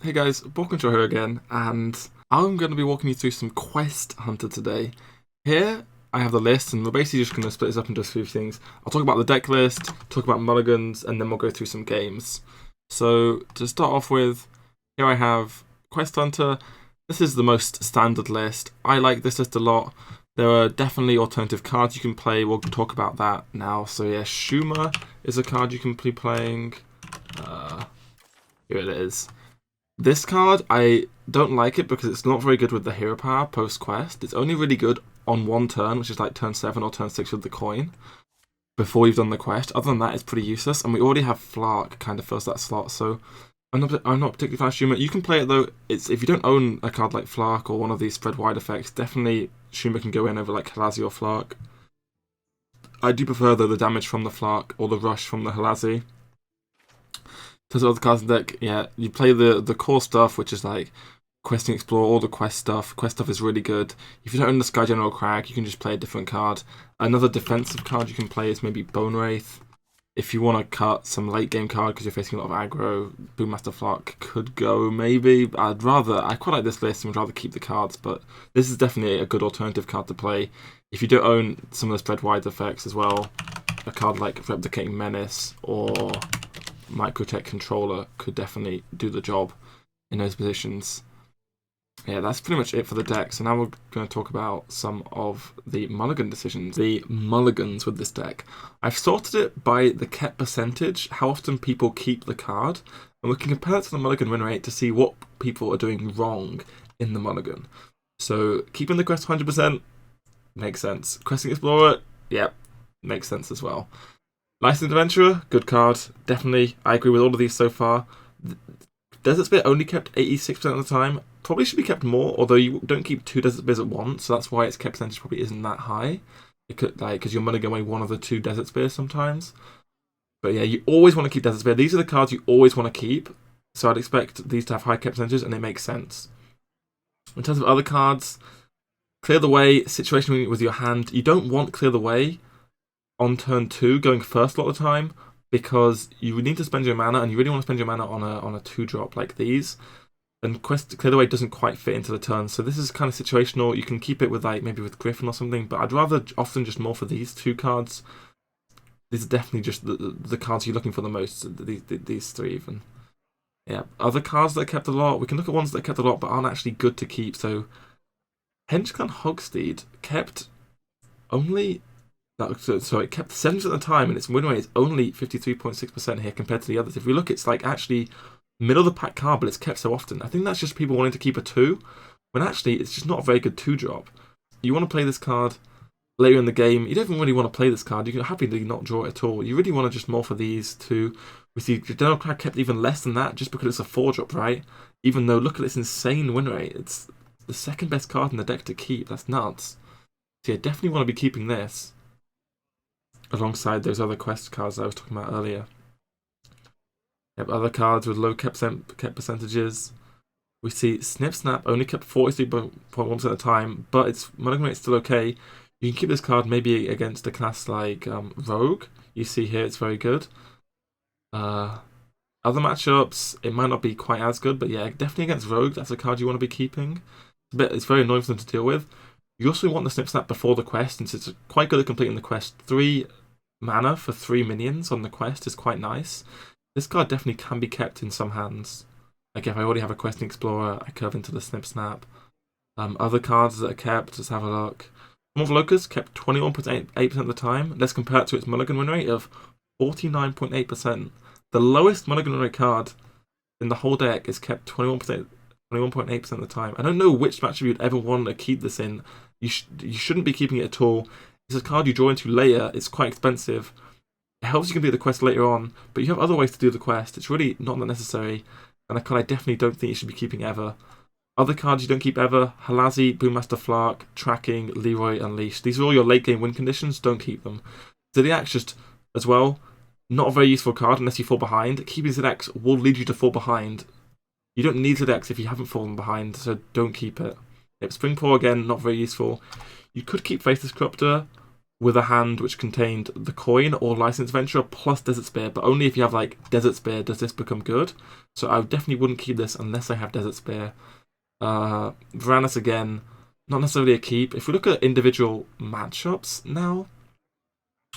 Hey guys, BoarControl here again, and I'm going to be walking you through some Quest Hunter today. Here, I have the list, and we're basically just going to split this up into a few things. I'll talk about the deck list, talk about mulligans, and then we'll go through some games. So, to start off with, here I have Quest Hunter. This is the most standard list. I like this list a lot. There are definitely alternative cards you can play. We'll talk about that now. So yeah, Schumer is a card you can be playing. Here it is. This card, I don't like it because it's not very good with the hero power post-quest. It's only really good on one turn, which is like turn 7 or turn 6 with the coin, before you've done the quest. Other than that, it's pretty useless, and we already have Flark kind of fills that slot, so I'm not particularly fan of Schumer. You can play it though. It's if you don't own a card like Flark or one of these spread wide effects, definitely Schumer can go in over like Halazi or Flark. I do prefer though the damage from the Flark or the rush from the Halazi. To the other cards in the deck, yeah, you play the core stuff, which is like questing, explore, all the quest stuff. Quest stuff is really good. If you don't own the Sky General Crag, you can just play a different card. Another defensive card you can play is maybe Bone Wraith. If you want to cut some late game card because you're facing a lot of aggro, Boommaster Flark could go maybe. I quite like this list and would rather keep the cards, but this is definitely a good alternative card to play. If you don't own some of the spread wide effects as well, a card like Replicating Menace or Microtech Controller could definitely do the job in those positions. Yeah, that's pretty much it for the deck. So now we're going to talk about some of the mulligan decisions. The mulligans with this deck. I've sorted it by the kept percentage, how often people keep the card, and we can compare it to the mulligan win rate to see what people are doing wrong in the mulligan. So keeping the quest 100% makes sense. Questing Explorer, yep, makes sense as well. Licensed Adventurer, good card, definitely. I agree with all of these so far. Desert Spear only kept 86% of the time. Probably should be kept more, although you don't keep 2 Desert Spears at once, so that's why its kept percentage probably isn't that high. It could, like, because you're mulligan away one of the 2 Desert Spears sometimes. But yeah, you always want to keep Desert Spear. These are the cards you always want to keep, so I'd expect these to have high kept percentages, and it makes sense. In terms of other cards, Clear the Way, situation with your hand. You don't want Clear the Way on turn 2 going first a lot of the time, because you need to spend your mana, and you really want to spend your mana on a 2-drop like these. And Quest Clear the Way doesn't quite fit into the turn, so this is kind of situational. You can keep it with like maybe with Griffin or something, but I'd rather often just more for these 2 cards. These are definitely just the cards you're looking for the most. These 3 even. Yeah, other cards that are kept a lot. We can look at ones that are kept a lot but aren't actually good to keep. So Henchclan Hogsteed kept only. So it kept 70% of the time, and its win rate is only 53.6% here compared to the others. If we look, it's like actually middle of the pack card, but it's kept so often. I think that's just people wanting to keep a 2, when actually it's just not a very good 2-drop. You want to play this card later in the game. You don't even really want to play this card. You can happily not draw it at all. You really want to just more for these 2. We see General Crag kept even less than that just because it's a 4-drop, right? Even though, look at this insane win rate. It's the second best card in the deck to keep. That's nuts. So yeah, definitely want to be keeping this alongside those other quest cards I was talking about earlier. Yep, other cards with low kept percentages. We see Snip Snap only kept 43.1% of the time, but its mulligan rate is still okay. You can keep this card maybe against a class like Rogue. You see here it's very good. Other matchups, it might not be quite as good, but yeah, definitely against Rogue, that's a card you want to be keeping. It's very annoying for them to deal with. You also want the Snip Snap before the quest, since it's quite good at completing the quest. 3 mana for 3 minions on the quest is quite nice. This card definitely can be kept in some hands. Like if I already have a Questing Explorer, I curve into the Snip Snap. Other cards that are kept, let's have a look. Morph Locust kept 21.8% of the time. Let's compare it to its mulligan win rate of 49.8%. The lowest mulligan win rate card in the whole deck is kept 21.8% of the time. I don't know which matchup you'd ever want to keep this in. You shouldn't be keeping it at all. It's a card you draw into later. It's quite expensive. It helps you complete the quest later on, but you have other ways to do the quest. It's really not that necessary, and a card I definitely don't think you should be keeping ever. Other cards you don't keep ever: Halazi, Boommaster Flark, Tracking, Leroy, Unleash. These are all your late game win conditions. Don't keep them. Zodiac's just, as well, not a very useful card unless you fall behind. Keeping Zodiac will lead you to fall behind. You don't need Zodiac if you haven't fallen behind, so don't keep it. Yep, Springpaw again, not very useful. You could keep Faithless Corruptor with a hand which contained the coin or Licensed Venture plus Desert Spear, but only if you have like Desert Spear does this become good. So I definitely wouldn't keep this unless I have Desert Spear. Varanus again, not necessarily a keep. If we look at individual matchups now,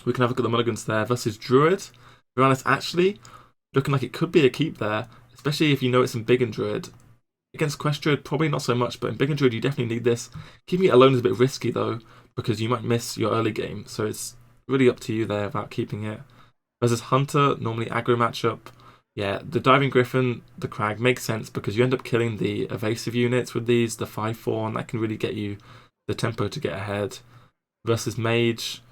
we can have a look at the mulligans there versus Druid. Varanus actually looking like it could be a keep there, especially if you know it's in Big and Druid. Against Quest Druid, probably not so much, but in Big and Druid you definitely need this. Keeping it alone is a bit risky though, because you might miss your early game, so it's really up to you there about keeping it. Versus Hunter, normally aggro matchup. Yeah, the Diving Griffin, the Crag makes sense because you end up killing the evasive units with these, the 5/4, and that can really get you the tempo to get ahead. Versus Mage,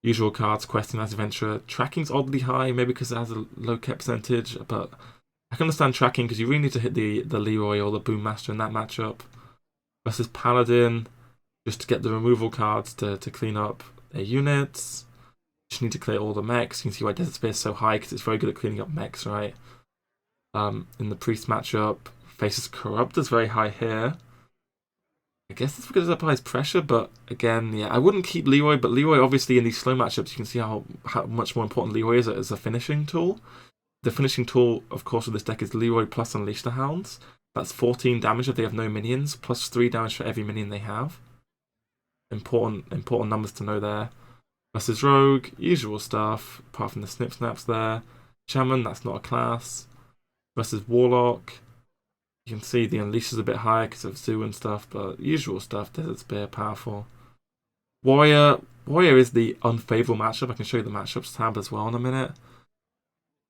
usual cards, Questing, Last Adventurer. Tracking's oddly high, maybe because it has a low cap percentage, but I can understand tracking because you really need to hit the Leroy or the Boom Master in that matchup. Versus Paladin, just to get the removal cards to clean up their units. Just need to clear all the mechs. You can see why Desert Spear is so high because it's very good at cleaning up mechs, right? In the Priest matchup, Faces Corrupt is very high here. I guess it's because it applies pressure, but again, yeah, I wouldn't keep Leroy, but Leroy obviously in these slow matchups, you can see how much more important Leroy is as a finishing tool. The finishing tool, of course, with this deck is Leroy plus Unleash the Hounds. That's 14 damage if they have no minions, plus 3 damage for every minion they have. Important numbers to know there. Versus Rogue, usual stuff, apart from the Snip Snaps there. Shaman, that's not a class. Versus Warlock, you can see the Unleash is a bit higher because of Zoo and stuff, but usual stuff, Desert Spear, powerful. Warrior is the unfavourable matchup. I can show you the matchups tab as well in a minute.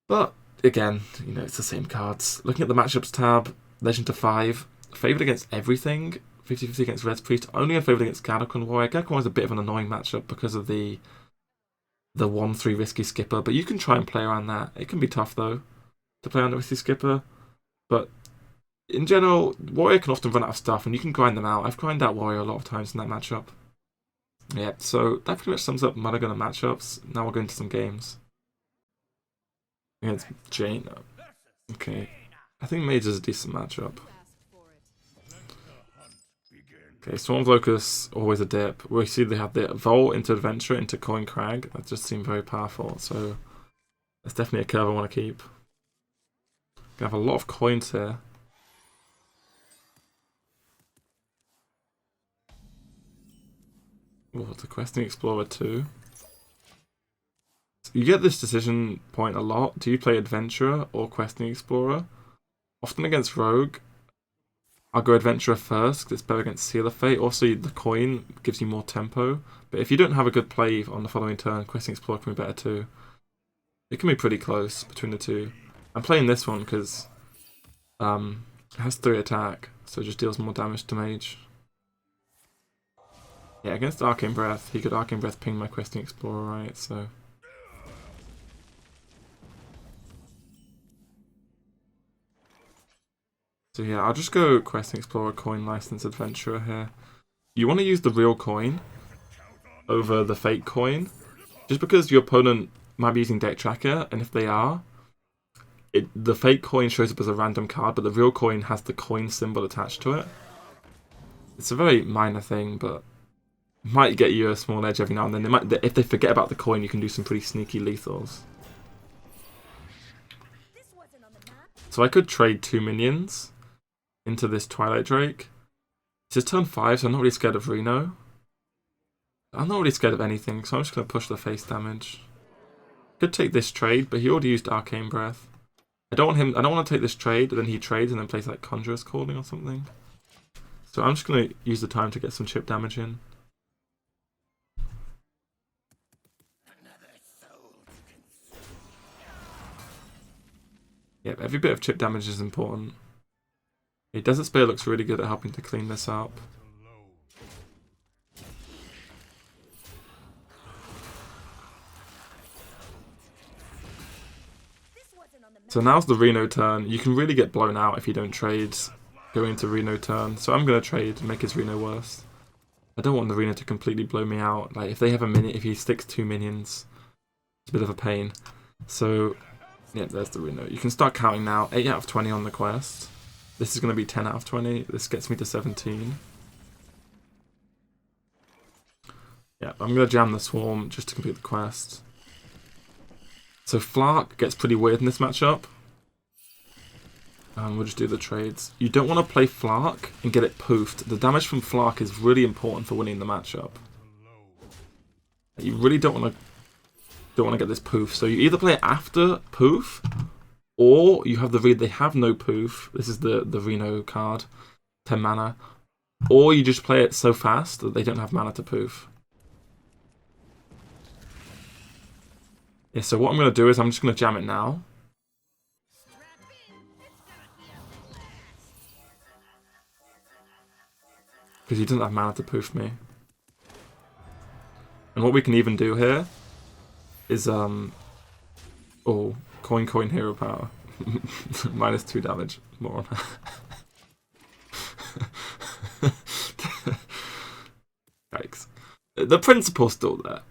But again, you know, it's the same cards. Looking at the matchups tab, Legend to 5, favoured against everything. 50-50 against Red Priest, only unfavoured against Gadokon Warrior. Gadokon is a bit of an annoying matchup because of the 1/3 risky skipper, but you can try and play around that. It can be tough though to play on the risky skipper, but in general, Warrior can often run out of stuff and you can grind them out. I've grinded out Warrior a lot of times in that matchup. Yeah, so that pretty much sums up mulligan and matchups. Now we'll go into some games. Against Jane. Okay, I think Mage is a decent matchup. Okay, Storm Locust, always a dip. We see they have the Volt into Adventure into Coin Crag. That just seemed very powerful, so that's definitely a curve I want to keep. Gonna have a lot of coins here. Oh, the Questing Explorer too. So you get this decision point a lot. Do you play Adventurer or Questing Explorer? Often against Rogue, I'll go Adventurer first because it's better against Seal of Fate. Also, the coin gives you more tempo. But if you don't have a good play on the following turn, Questing Explorer can be better too. It can be pretty close between the two. I'm playing this one because it has 3 attack, so it just deals more damage to Mage. Yeah, against Arcane Breath, he could Arcane Breath ping my Questing Explorer, right? So yeah, I'll just go Questing Explorer, Coin, License, Adventurer here. You want to use the real coin over the fake coin, just because your opponent might be using Deck Tracker, and if they are, the fake coin shows up as a random card, but the real coin has the coin symbol attached to it. It's a very minor thing, but might get you a small edge every now and then. If they forget about the coin, you can do some pretty sneaky lethals. So I could trade 2 minions into this Twilight Drake. It's just turn 5, so I'm not really scared of Reno. I'm not really scared of anything, so I'm just going to push the face damage. Could take this trade, but he already used Arcane Breath. I don't want to take this trade, and then he trades and then plays like Conjurer's Calling or something. So I'm just going to use the time to get some chip damage in. Yep, every bit of chip damage is important. The Desert Spear looks really good at helping to clean this up. So now's the Reno turn. You can really get blown out if you don't trade going into Reno turn. So I'm going to trade and make his Reno worse. I don't want the Reno to completely blow me out. Like if they have a minion, if he sticks 2 minions, it's a bit of a pain. So yeah, there's the Reno. You can start counting now. 8 out of 20 on the quest. This is going to be 10 out of 20. This gets me to 17. Yeah, I'm going to jam the Swarm just to complete the quest. So Flark gets pretty weird in this matchup. We'll just do the trades. You don't want to play Flark and get it poofed. The damage from Flark is really important for winning the matchup. You really don't want to get this poof. So you either play it after poof, or you have the read. They have no poof. This is the Reno card, 10 mana. Or you just play it so fast that they don't have mana to poof. Yeah. So what I'm going to do is I'm just going to jam it now. Because he doesn't have mana to poof me. And what we can even do here is oh, coin hero power. -2 damage. More on that. Yikes. The principle's still there.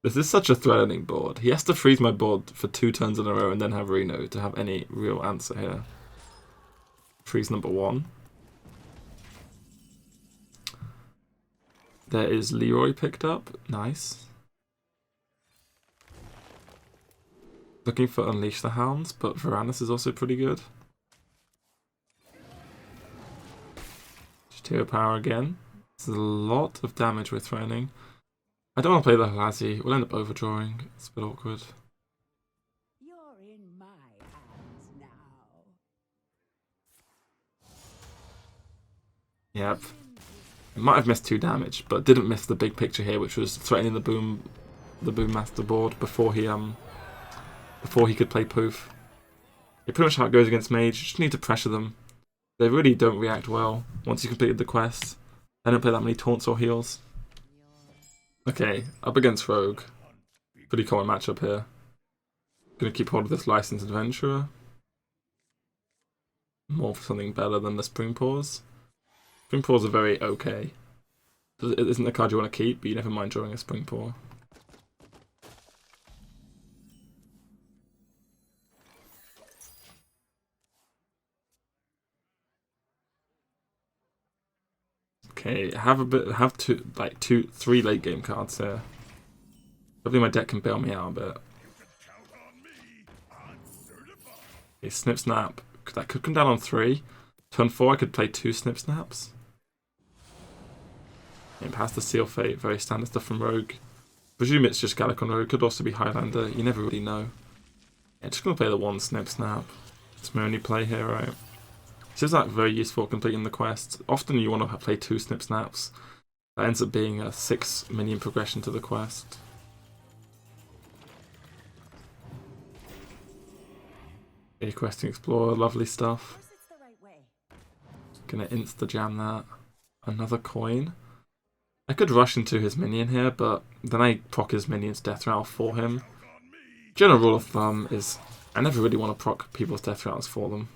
This is such a threatening board. He has to freeze my board for 2 turns in a row and then have Reno to have any real answer here. Freeze number 1. There is Leroy picked up. Nice. Looking for Unleash the Hounds, but Varanus is also pretty good. Just hero power again. There's a lot of damage we're threatening. I don't want to play the Halazi. We'll end up overdrawing. It's a bit awkward. You're in my hands now. Yep. It might have missed 2 damage, but didn't miss the big picture here, which was threatening the Boom Master board before he could play poof. Yeah, pretty much how it goes against Mage. You just need to pressure them. They really don't react well once you completed the quest. They don't play that many taunts or heals. Okay, up against Rogue. Pretty common matchup here. Gonna keep hold of this Licensed Adventurer. More for something better than the Spring Pause. Spring Paws are very okay. It isn't a card you want to keep, but you never mind drawing a Spring Paw. Okay, have 3 late game cards here. Hopefully my deck can bail me out a bit. Okay, Snip Snap. That could come down on 3. Turn 4 I could play 2 Snip Snaps. And pass the Seal Fate, very standard stuff from Rogue. Presume it's just Gallic on Rogue, could also be Highlander, you never really know. Yeah, just gonna play the 1 Snip Snap. It's my only play here, right? This is like very useful completing the quest. Often you want to play 2 Snip Snaps. That ends up being a 6 minion progression to the quest. Okay, Questing Explorer, lovely stuff. Gonna insta-jam that. Another coin. I could rush into his minion here, but then I proc his minion's death rattle for him. General rule of thumb is I never really want to proc people's death rattles for them.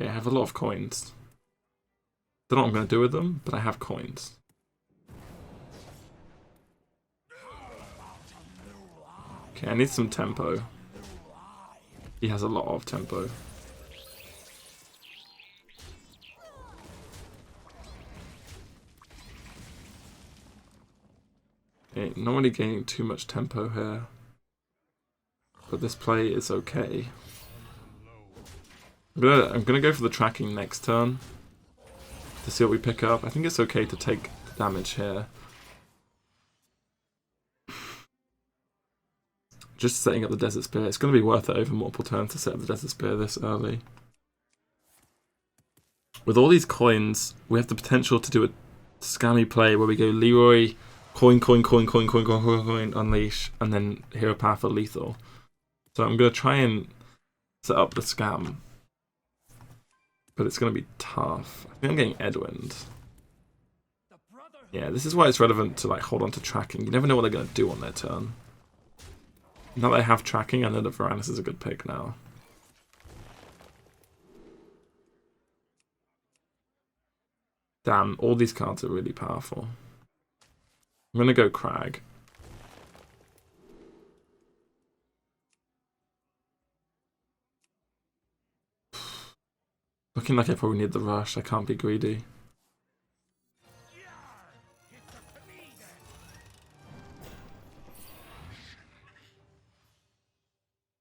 Okay, I have a lot of coins. Don't know what I'm going to do with them, but I have coins. Okay, I need some tempo. He has a lot of tempo. Okay, not really gaining too much tempo here. But this play is okay. I'm gonna go for the tracking next turn to see what we pick up. I think it's okay to take the damage here. Just setting up the Desert Spear. It's going to be worth it over multiple turns to set up the Desert Spear this early. With all these coins, we have the potential to do a scammy play where we go Leroy, coin, unleash, and then hero power for lethal. So I'm going to try and set up the scam. But it's going to be tough. I think I'm getting Edwind. Yeah, this is why it's relevant to like hold on to tracking. You never know what they're going to do on their turn. Now that I have tracking, I know that Varanus is a good pick now. Damn, all these cards are really powerful. I'm going to go Crag. Looking like I probably need the rush. I can't be greedy.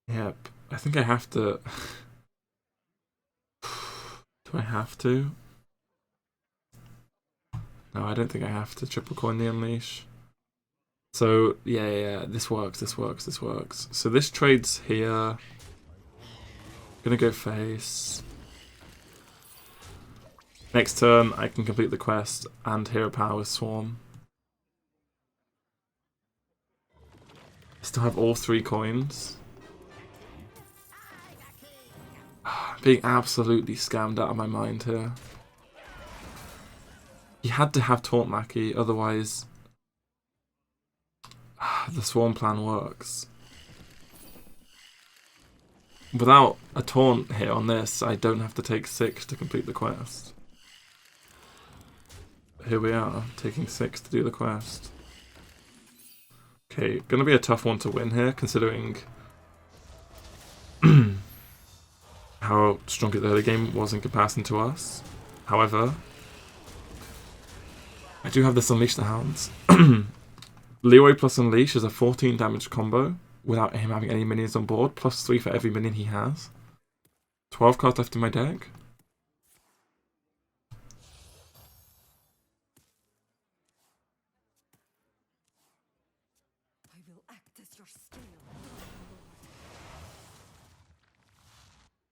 Yep. I think I have to... Do I have to? No, I don't think I have to triple coin the unleash. So, yeah, this works, this works, this works. So this trade's here. Gonna go face. Next turn, I can complete the quest and hero power with Swarm. I still have all 3 coins. Being absolutely scammed out of my mind here. He had to have Taunt Lackey, otherwise the Swarm plan works. Without a taunt here on this, I don't have to take 6 to complete the quest. Here we are, taking 6 to do the quest. Okay, gonna be a tough one to win here, considering how strong the early game was in comparison to us. However, I do have this Unleash the Hounds. Leroy plus Unleash is a 14 damage combo without him having any minions on board, plus 3 for every minion he has. 12 cards left in my deck. I will act as your scale.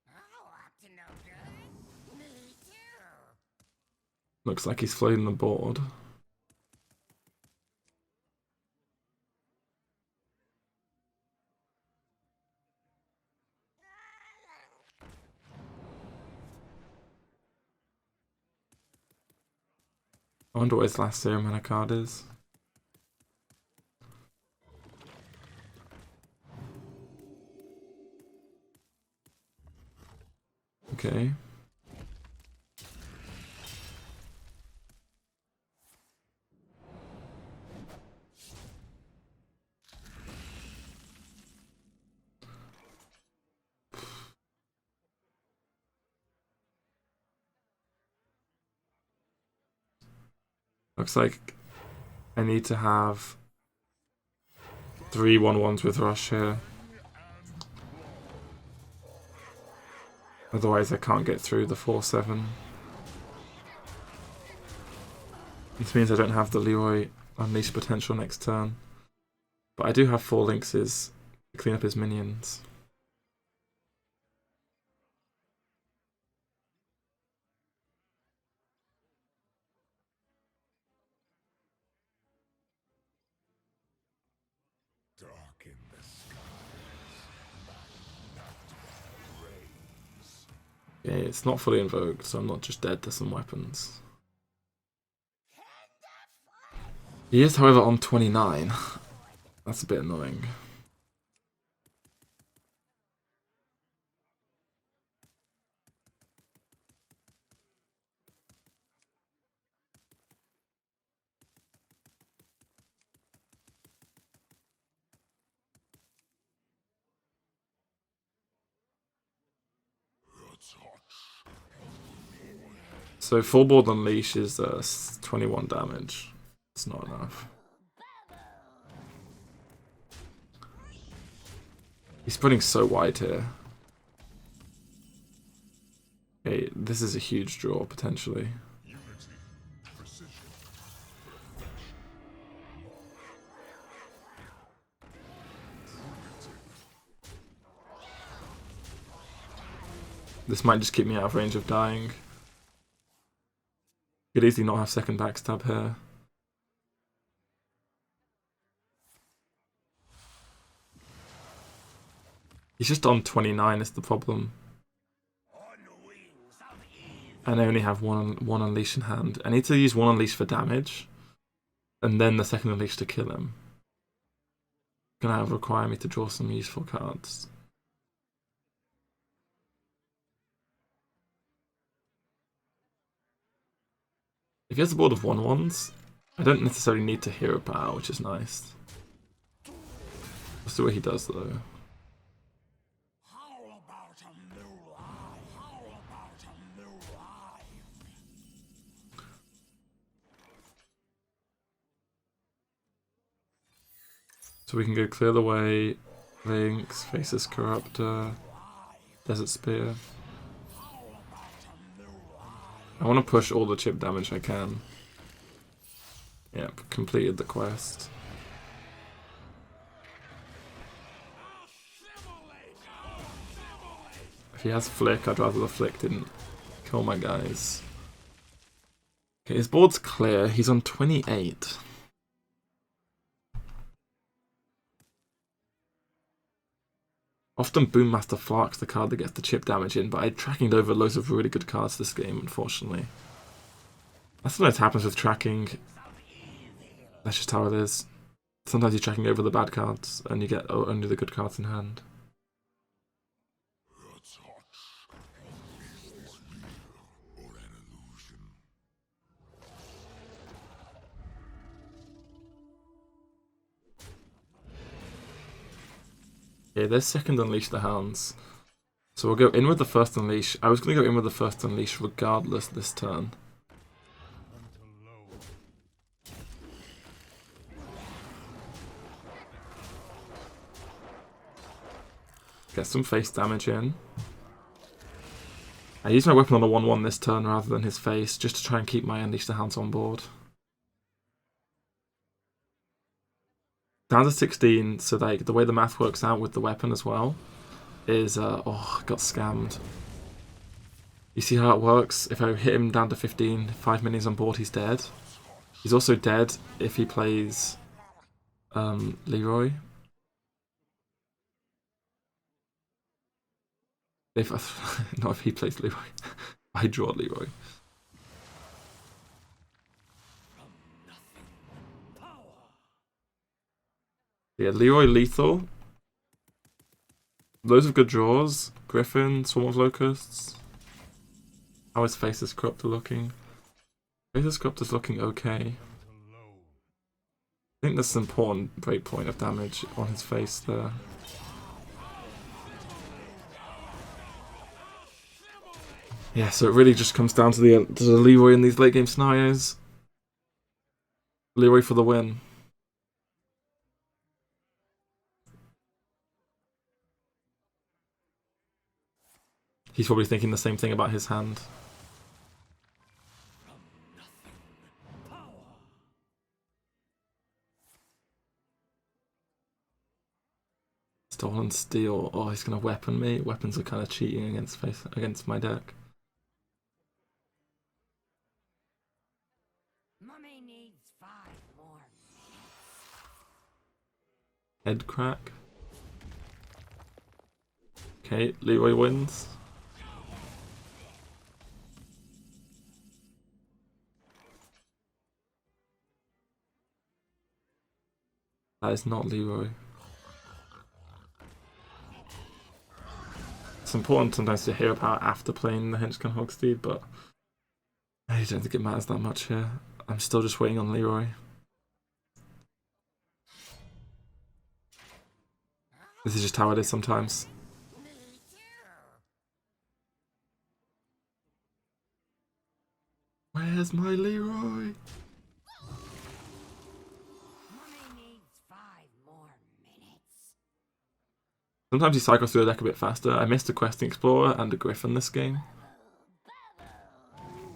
Up to no good. Me too. Looks like he's floating the board. I wonder what his last Zero Mana card is. Okay. Looks like I need to have 3 1/1s with Rush here. Otherwise I can't get through the 4/7. This means I don't have the Leroy Unleash potential next turn. But I do have 4 Lynxes to clean up his minions. Okay, it's not fully invoked, so I'm not just dead to some weapons. He is, however, on 29. That's a bit annoying. So full board Unleash is 21 damage. It's not enough. He's putting so wide here. Okay, this is a huge draw, potentially. This might just keep me out of range of dying. Could easily not have second backstab here. He's just on 29 is the problem. And I only have one Unleash in hand. I need to use 1 Unleash for damage. And then the second Unleash to kill him. Gonna require me to draw some useful cards. If he has a board of 1/1s, I don't necessarily need to hero power, which is nice. Let's see what he does though. So we can go Clear the Way, Lynx, Faceless Corruptor, Desert Spear. I want to push all the chip damage I can. Yep, completed the quest. If he has Flick, I'd rather the Flick didn't kill my guys. Okay, his board's clear. He's on 28. Often Boommaster Flark's the card that gets the chip damage in, but I'm tracking over loads of really good cards this game, unfortunately. That sometimes happens with tracking. That's just how it is. Sometimes you're tracking over the bad cards, and you get only the good cards in hand. Okay, there's second Unleash the Hounds. So we'll go in with the first Unleash. I was going to go in with the first Unleash regardless this turn. Get some face damage in. I use my weapon on a 1-1 this turn rather than his face, just to try and keep my Unleash the Hounds on board. Down to 16, so like the way the math works out with the weapon as well is, oh, got scammed. You see how it works? If I hit him down to 15, 5 minis on board, he's dead. He's also dead if he plays Leroy. Not if he plays Leroy. I draw Leroy. Yeah, Leroy lethal. Loads of good draws. Griffin, Swarm of Locusts. How is Faceless Corruptor looking? Faceless Corruptor's looking okay. I think that's an important breakpoint of damage on his face there. Yeah, so it really just comes down to the Leroy in these late game scenarios. Leroy for the win. He's probably thinking the same thing about his hand. Stolen Steel. Oh, he's gonna weapon me. Weapons are kind of cheating against my deck. Mummy needs 5 more. Head crack. Okay, Leroy wins. That is not Leroy. It's important sometimes to hear about after playing the Henchkin Hogsteed, but I don't think it matters that much here. I'm still just waiting on Leroy. This is just how it is sometimes. Me too. Where's my Leroy? Mummy needs 5 more minutes. Sometimes he cycles through the deck a bit faster. I missed a Questing Explorer and a Griffin this game.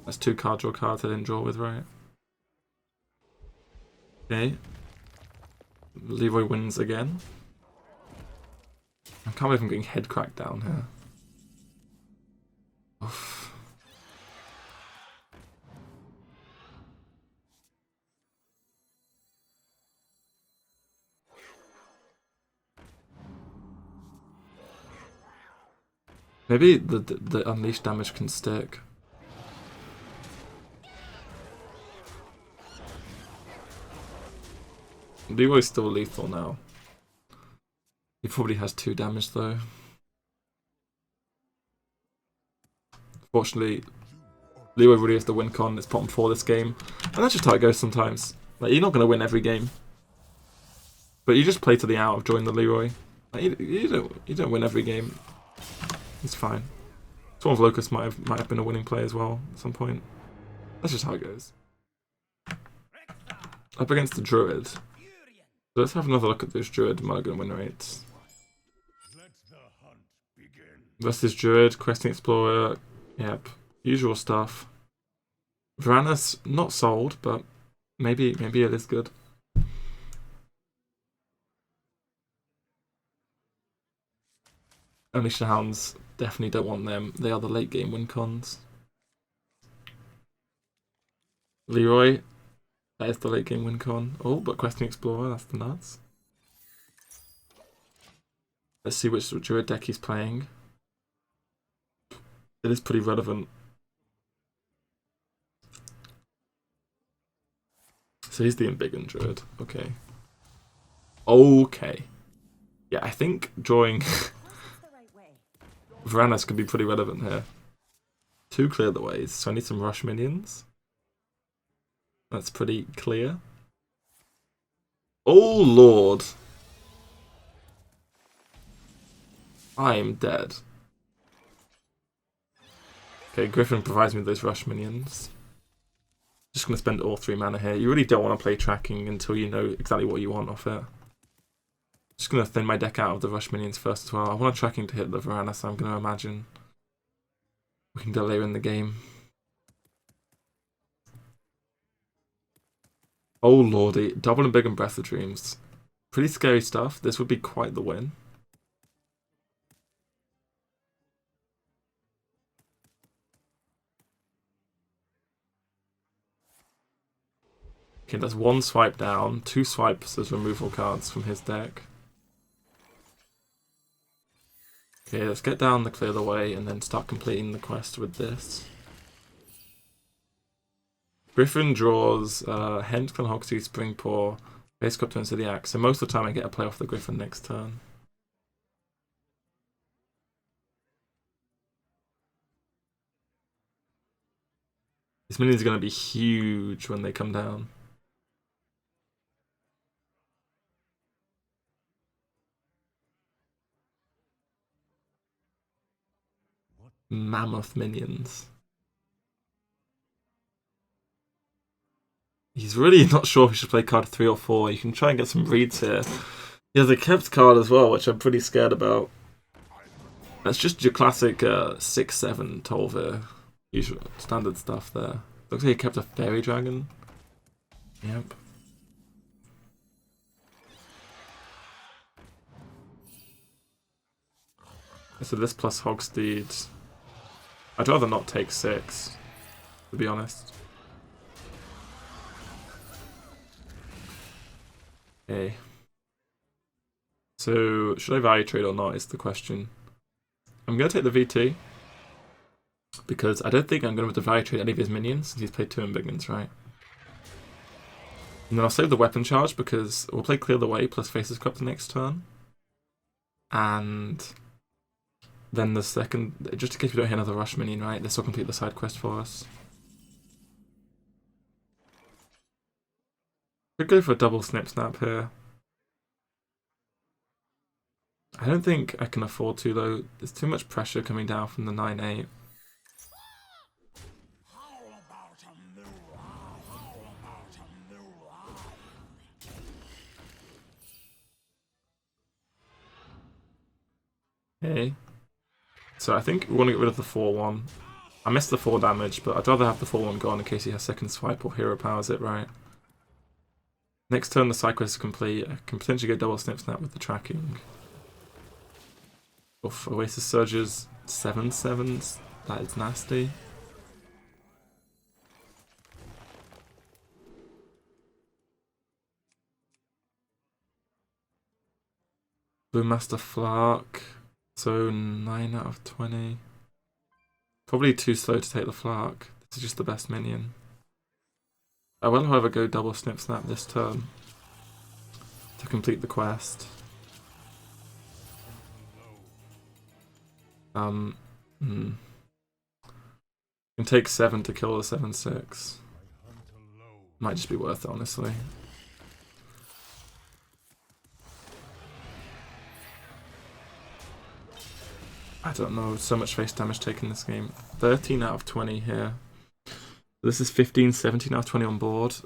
That's 2 card draw cards I didn't draw with, right? Okay. Leroy wins again. I can't believe I'm getting head cracked down here. Oof. Maybe the unleash damage can stick. Leroy's still lethal now. He probably has 2 damage though. Fortunately, Leroy really has the win con. It's bottom 4 this game. And that's just how it goes sometimes. Like, you're not going to win every game. But you just play to the out of join the Leroy. Like, you don't win every game. It's fine. Swarm of Locust might have been a winning play as well at some point. That's just how it goes. Up against the Druid. So let's have another look at those Druid mulligan win rates. Let the hunt begin. Versus Druid, Questing Explorer, yep, usual stuff. Varanus, not sold, but maybe it is good. Unleashed Hounds, definitely don't want them. They are the late game win cons. Leroy, that is the late game win con. Oh, but Questing Explorer, that's the nuts. Let's see which Druid deck he's playing. It is pretty relevant. So he's the Embiggen Druid. Okay. Okay. Yeah, I think drawing Varanus could be pretty relevant here. 2 clear the ways, so I need some rush minions. That's pretty clear. Oh lord. I am dead. Okay, Griffin provides me those rush minions. Just going to spend all 3 mana here. You really don't want to play tracking until you know exactly what you want off it. Just going to thin my deck out of the rush minions first as well. I want a tracking to hit the Varanus, I'm going to imagine. We can go later in the game. Oh lordy, double and big and Breath of Dreams. Pretty scary stuff. This would be quite the win. Okay, that's 1 swipe down, 2 swipes as removal cards from his deck. Okay, let's get down the clear the way and then start completing the quest with this. Griffin draws Hentclan, Hogsheath, Springpaw, Base Cup turns to the Axe. So most of the time I get a play off the Griffin next turn. These minions are going to be huge when they come down. Mammoth minions. He's really not sure if he should play card 3 or 4. You can try and get some reads here. He has a kept card as well, which I'm pretty scared about. That's just your classic 6-7 Tolvir. Usual standard stuff there. Looks like he kept a Fairy Dragon. Yep. So this plus Hogsteed. I'd rather not take 6, to be honest. Okay. So, should I value trade or not is the question. I'm going to take the VT. Because I don't think I'm going to value trade any of his minions, since he's played 2 Embiggens, right? And then I'll save the weapon charge, because we'll play Clear the Way plus Faces Cup the next turn. And then the second, just in case we don't hit another rush minion, right? This will complete the side quest for us. Could go for a double Snip Snap here. I don't think I can afford to though. There's too much pressure coming down from the 9-8. Okay. So I think we want to get rid of the 4-1. I missed the 4 damage, but I'd rather have the 4-1 gone in case he has second swipe or hero powers it, right? Next turn the side quest is complete. I can potentially go double Snip Snap with the tracking. Oof, Oasis Surges 7/7s. That is nasty. Boommaster Flark. So 9 out of 20. Probably too slow to take the Flark. This is just the best minion. I will, however, go double Snip Snap this turn to complete the quest. Can take 7 to kill the 7/6. Might just be worth it, honestly. I don't know, so much face damage taken this game. 13 out of 20 here. This is 15, 17 out of 20 on board.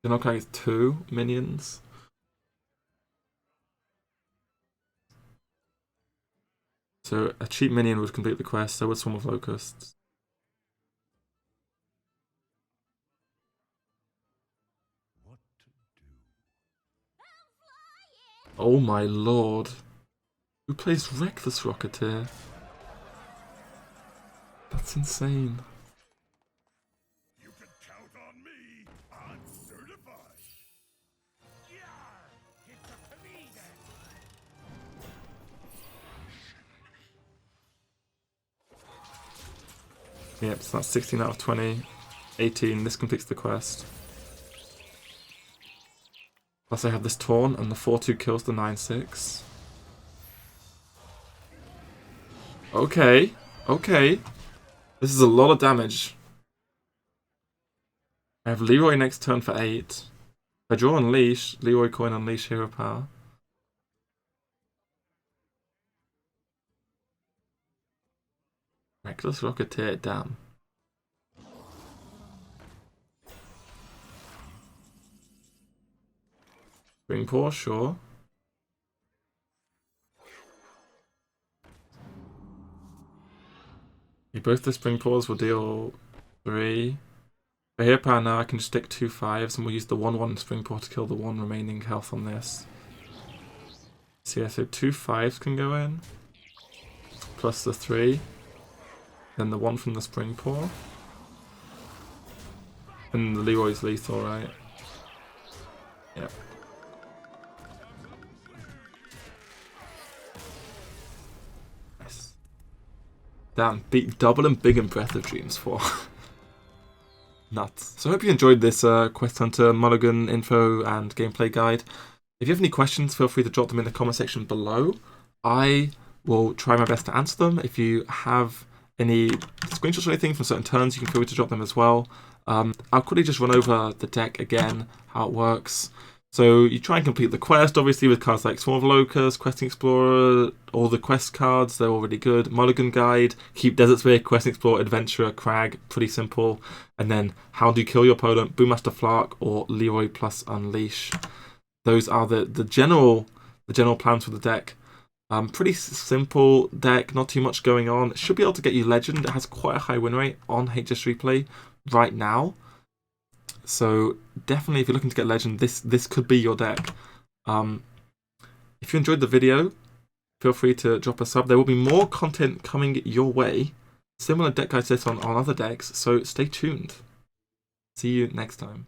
They're not going to 2 minions. So a cheap minion would complete the quest, so would Swarm of Locusts. What to do? Oh my lord. Who plays Reckless Rocketeer? That's insane. You can count on me. I'm certified. It's up to me then. Yep, so that's 16 out of 20. 18, this completes the quest. Plus I have this Taunt, and the 4-2 kills the 9-6. Okay, okay. This is a lot of damage. I have Leroy next turn for 8. If I draw Unleash, Leroy coin Unleash Hero Power. Reckless Rocketeer, damn. Spring Paw, sure. Both the Spring Paws will deal 3. For Hero Power now I can just stick 2 5s and we'll use the 1-1 Spring Paw to kill the 1 remaining health on this. So yeah, so 2 5s can go in. Plus the 3. Then the 1 from the Spring Paw. And the Leroy's lethal, right? Yep. Nice. Damn, beat double and big in Breath of Dreams for. Nuts. So I hope you enjoyed this Quest Hunter Mulligan info and gameplay guide. If you have any questions, feel free to drop them in the comment section below. I will try my best to answer them. If you have any screenshots or anything from certain turns, you can feel free to drop them as well. I'll quickly just run over the deck again, how it works. So you try and complete the quest, obviously, with cards like Swarm of Locusts, Questing Explorer, all the quest cards, they're all really good. Mulligan Guide, Keep Desert Sphere, Questing Explorer, Adventurer, Crag, pretty simple. And then How Do You Kill Your Opponent, Boommaster Flark, or Leroy plus Unleash. Those are the general plans for the deck. Pretty simple deck, not too much going on. It should be able to get you Legend. It has quite a high win rate on HS Replay right now. So definitely, if you're looking to get Legend, this could be your deck. If you enjoyed the video, feel free to drop a sub. There will be more content coming your way. Similar deck guides this on other decks, so stay tuned. See you next time.